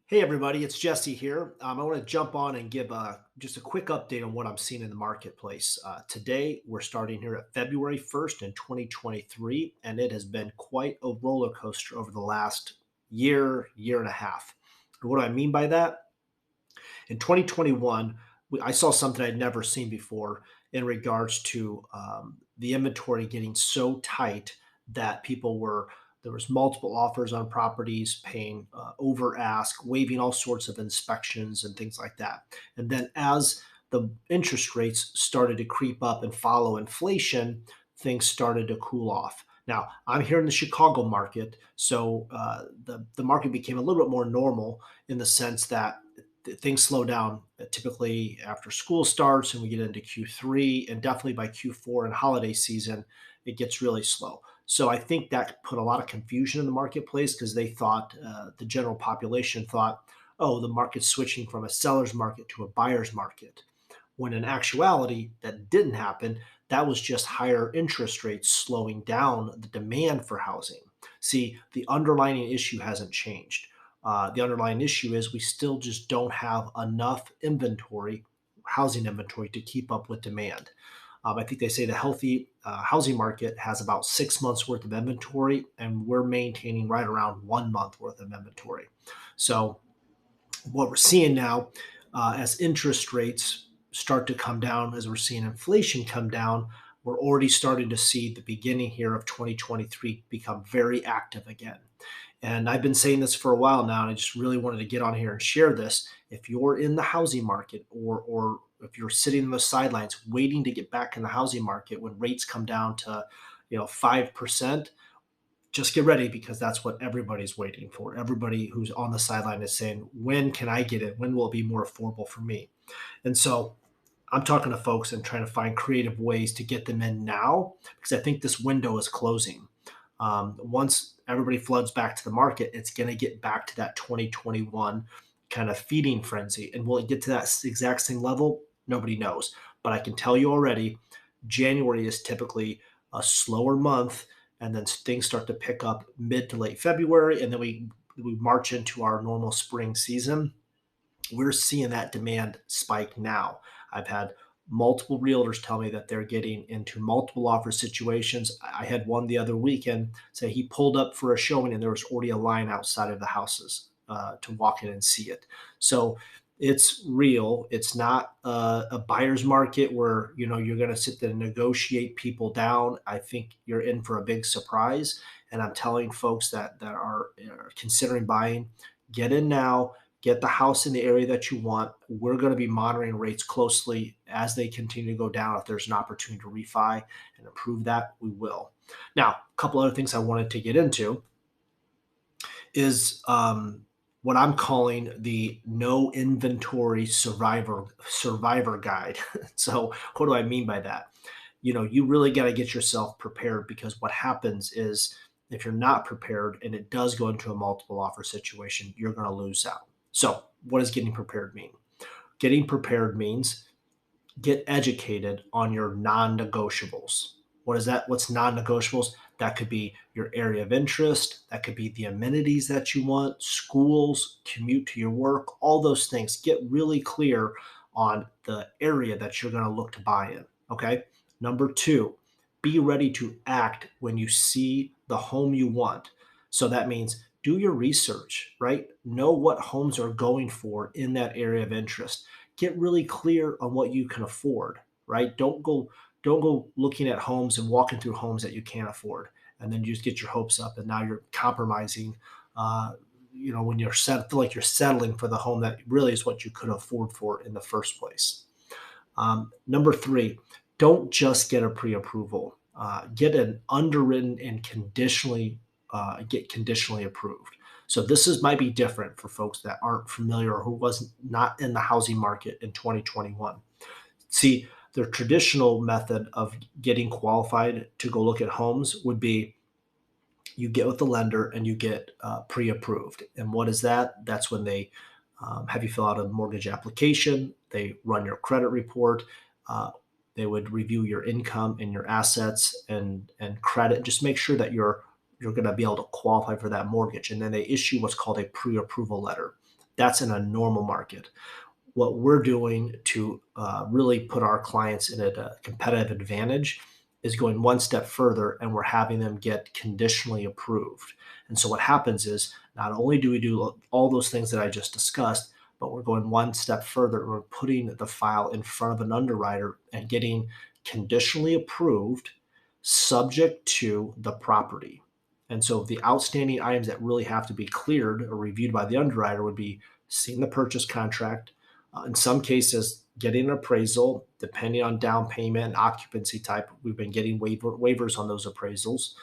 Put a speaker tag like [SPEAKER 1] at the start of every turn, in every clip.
[SPEAKER 1] Hey everybody, it's Jesse here. I want to jump on and give just a quick update on what I'm seeing in the marketplace. Today, we're starting here at February 1st in 2023, and it has been quite a roller coaster over the last year and a half. What do I mean by that? In 2021, I saw something I'd never seen before in regards to the inventory getting so tight that there was multiple offers on properties, paying over ask, waiving all sorts of inspections and things like that. And then as the interest rates started to creep up and follow inflation, things started to cool off. Now, I'm here in the Chicago market, so the market became a little bit more normal in the sense that things slow down typically after school starts and we get into Q3, and definitely by Q4 and holiday season, it gets really slow. So I think that put a lot of confusion in the marketplace because they thought the general population thought, oh, the market's switching from a seller's market to a buyer's market. When in actuality, that didn't happen. That was just higher interest rates slowing down the demand for housing. See, the underlying issue hasn't changed. The underlying issue is we still just don't have enough inventory, housing inventory, to keep up with demand. I think they say the healthy housing market has about 6 months worth of inventory, and we're maintaining right around 1 month worth of inventory. So what we're seeing now, as interest rates start to come down, as we're seeing inflation come down, we're already starting to see the beginning here of 2023 become very active again. And I've been saying this for a while now, and I just really wanted to get on here and share this. If you're in the housing market, or if you're sitting on the sidelines waiting to get back in the housing market when rates come down to 5%, just get ready because that's what everybody's waiting for. Everybody who's on the sideline is saying, when can I get it? When will it be more affordable for me? And so I'm talking to folks and trying to find creative ways to get them in now because I think this window is closing. Once everybody floods back to the market, it's going to get back to that 2021 kind of feeding frenzy. And will it get to that exact same level? Nobody knows. But I can tell you already, January is typically a slower month, and then things start to pick up mid to late February, and then we march into our normal spring season. We're seeing that demand spike now. I've had multiple realtors tell me that they're getting into multiple offer situations. I had one the other weekend say he pulled up for a showing and there was already a line outside of the houses to walk in and see it. So it's real. It's not a buyer's market where you're going to sit there and negotiate people down. I think you're in for a big surprise. And I'm telling folks that are considering buying, get in now, get the house in the area that you want. We're going to be monitoring rates closely as they continue to go down. If there's an opportunity to refi and improve that, we will. Now, a couple other things I wanted to get into is what I'm calling the no inventory survivor guide. So, what do I mean by that? You really got to get yourself prepared because what happens is if you're not prepared and it does go into a multiple offer situation, you're going to lose out. So, what does getting prepared mean? Getting prepared means get educated on your non-negotiables. What is that? What's non-negotiables? That could be your area of interest. That could be the amenities that you want, schools, commute to your work, all those things. Get really clear on the area that you're going to look to buy in. Okay. Number two, be ready to act when you see the home you want. So that means do your research, right? Know what homes are going for in that area of interest. Get really clear on what you can afford, right? Don't go looking at homes and walking through homes that you can't afford, and then you just get your hopes up, and now you're compromising. When feel like you're settling for the home that really is what you could afford for in the first place. Number three, don't just get a pre-approval. Get an underwritten and get conditionally approved. So might be different for folks that aren't familiar or who wasn't not in the housing market in 2021. See, the traditional method of getting qualified to go look at homes would be you get with the lender and you get pre-approved. And what is that? That's when they have you fill out a mortgage application. They run your credit report. Uh, they would review your income and your assets and credit. Just make sure that you're going to be able to qualify for that mortgage. And then they issue what's called a pre-approval letter. That's in a normal market. What we're doing to really put our clients in a competitive advantage is going one step further, and we're having them get conditionally approved. And so what happens is not only do we do all those things that I just discussed, but we're going one step further. We're putting the file in front of an underwriter and getting conditionally approved subject to the property. And so the outstanding items that really have to be cleared or reviewed by the underwriter would be seeing the purchase contract, in some cases, getting an appraisal, depending on down payment and occupancy type. We've been getting waivers on those appraisals,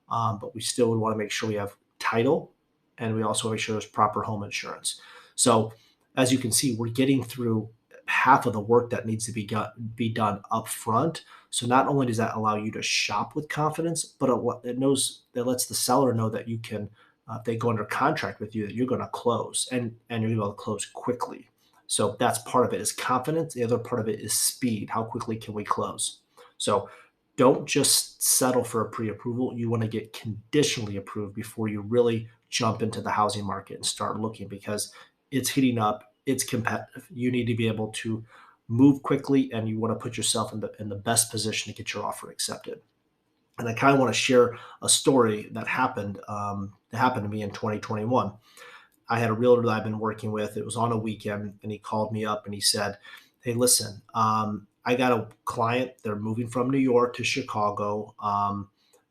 [SPEAKER 1] but we still would want to make sure we have title, and we also make sure there's proper home insurance. So, as you can see, we're getting through half of the work that needs to be done up front. So not only does that allow you to shop with confidence, but it lets the seller know that you can, if they go under contract with you, that you're going to close, and you're going to close quickly. So that's part of it is confidence. The other part of it is speed. How quickly can we close? So don't just settle for a pre-approval. You want to get conditionally approved before you really jump into the housing market and start looking, because it's heating up. It's competitive. You need to be able to move quickly, and you want to put yourself in the best position to get your offer accepted. And I kind of want to share a story that happened to me in 2021. I had a realtor that I've been working with. It was on a weekend, and he called me up and he said, "Hey, listen, I got a client. They're moving from New York to Chicago.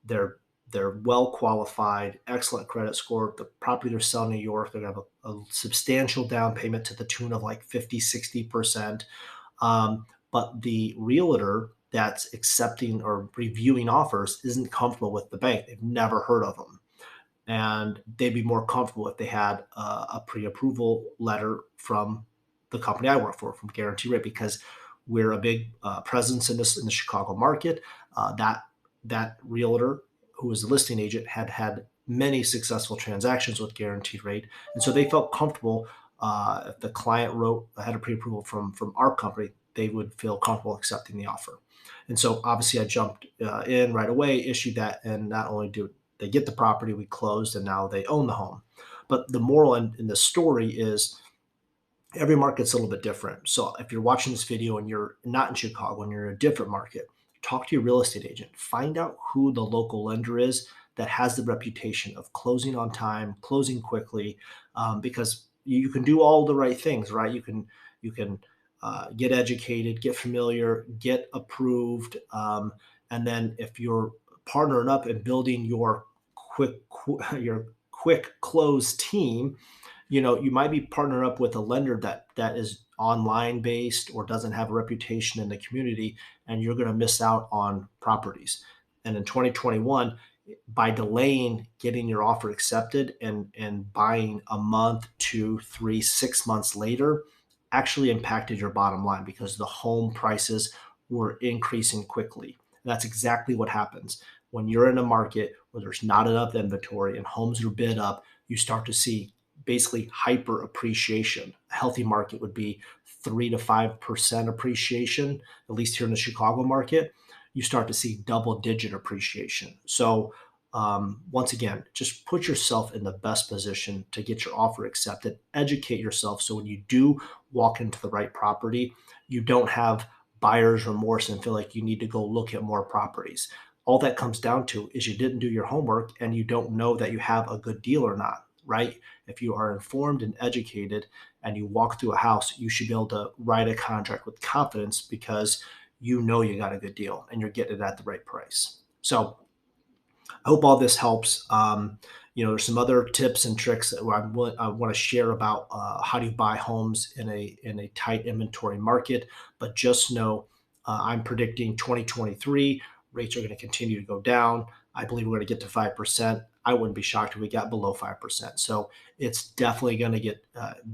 [SPEAKER 1] They're they're well qualified, excellent credit score. The property they're selling in New York, they're gonna have a substantial down payment to the tune of like 50, 60%. But the realtor that's accepting or reviewing offers isn't comfortable with the bank. They've never heard of them, and they'd be more comfortable if they had a pre-approval letter from the company I work for, from Guarantee Rate, because we're a big presence in the Chicago market. That realtor, who was the listing agent, had many successful transactions with Guaranteed Rate, and so they felt comfortable. If the client had a pre-approval from our company, they would feel comfortable accepting the offer. And so obviously I jumped in right away, issued that, and not only do they get the property, we closed, and now they own the home. But the moral in the story is every market's a little bit different. So if you're watching this video and you're not in Chicago and you're in a different market, talk to your real estate agent. Find out who the local lender is that has the reputation of closing on time, closing quickly, because you can do all the right things, right? You can get educated, get familiar, get approved, and then if you're partnering up and building your quick close team, you might be partnered up with a lender that is online based or doesn't have a reputation in the community, and you're going to miss out on properties. And in 2021, by delaying getting your offer accepted and buying a month, 2, 3, 6 months later, actually impacted your bottom line because the home prices were increasing quickly. And that's exactly what happens when you're in a market where there's not enough inventory and homes are bid up. You start to see basically hyper appreciation. A healthy market would be 3 to 5% appreciation, at least here in the Chicago market. You start to see double digit appreciation. So, once again, just put yourself in the best position to get your offer accepted. Educate yourself so when you do walk into the right property, you don't have buyer's remorse and feel like you need to go look at more properties. All that comes down to is you didn't do your homework and you don't know that you have a good deal or not, right? If you are informed and educated and you walk through a house, you should be able to write a contract with confidence because you know you got a good deal and you're getting it at the right price. So I hope all this helps. There's some other tips and tricks that I want to share about how do you buy homes in a tight inventory market. But just know, I'm predicting 2023 rates are going to continue to go down. I believe we're going to get to 5%. I wouldn't be shocked if we got below 5%. So it's definitely going to get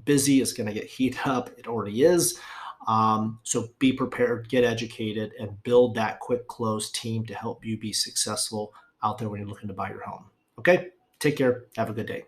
[SPEAKER 1] busy. It's going to get heated up. It already is. So be prepared, get educated, and build that quick close team to help you be successful out there when you're looking to buy your home. Okay, take care. Have a good day.